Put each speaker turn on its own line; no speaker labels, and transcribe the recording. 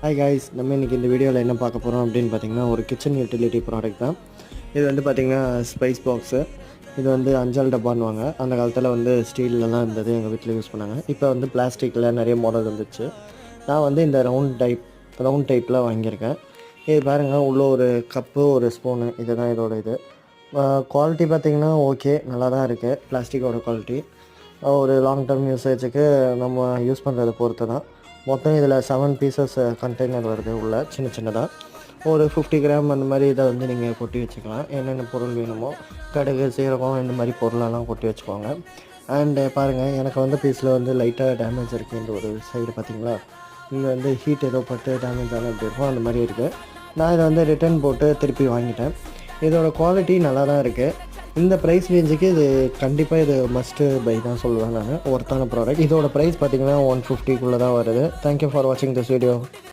Hi guys, நம்ம இன்றைக்கி இந்த வீடியோவில் என்ன பார்க்க போகிறோம் அப்படின்னு பார்த்தீங்கன்னா, ஒரு கிச்சன் யூட்டிலிட்டி ப்ராடக்ட் தான். இது வந்து பார்த்திங்கன்னா ஸ்பைஸ் பாக்ஸு. இது வந்து அஞ்சால் டப்பான்னுவாங்க. அந்த காலத்தில் வந்து ஸ்டீல்லலாம் இருந்தது, எங்கள் வீட்டில் யூஸ் பண்ணாங்க. இப்போ வந்து பிளாஸ்டிக்கில் நிறைய மாடல் வந்துச்சு. நான் வந்து இந்த ரவுண்ட் டைப்பில் வாங்கியிருக்கேன். இது பாருங்கள், உள்ள ஒரு கப்பு ஒரு ஸ்பூனு, இதுதான் இதோட இது. குவாலிட்டி பார்த்திங்கன்னா ஓகே, நல்லா தான் இருக்குது. பிளாஸ்டிக்கோட குவாலிட்டி ஒரு லாங் டர்ம் யூசேஜுக்கு நம்ம யூஸ் பண்ணுறதை பொறுத்து தான். மொத்தம் இதில் 7 பீசஸ் கண்டெய்னர் வருது உள்ள, சின்ன சின்னதாக. ஒரு 50 கிராம் அந்த மாதிரி இதை வந்து நீங்கள் கொட்டி வச்சுக்கலாம். என்னென்ன பொருள் வேணுமோ, கடுகு, சீரகம் இந்த மாதிரி பொருளெல்லாம் கொட்டி வச்சுக்கோங்க. அண்டு பாருங்கள், எனக்கு வந்து பீஸில் வந்து லைட்டாக டேமேஜ் இருக்குது. இந்த ஒரு சைடு பார்த்திங்களா, இங்கே வந்து ஹீட் ஏதோ பட்டு டேமேஜ் ஆனால் எப்படி இருக்கும் அந்த மாதிரி இருக்குது. நான் இதை வந்து ரிட்டர்ன் போட்டு திருப்பி வாங்கிட்டேன். இதோட குவாலிட்டி நல்லா தான் இருக்குது. இந்த ப்ரைஸ் ரேஞ்சுக்கு இது கண்டிப்பாக இது மஸ்ட்டு பை தான் சொல்லுவேன் நான். ஒர்த்தான ப்ராடக்ட். இதோட ப்ரைஸ் பார்த்திங்கன்னா 150க்குள்ளே தான் வருது. தேங்க்யூ ஃபார் வாட்சிங் திஸ் வீடியோ.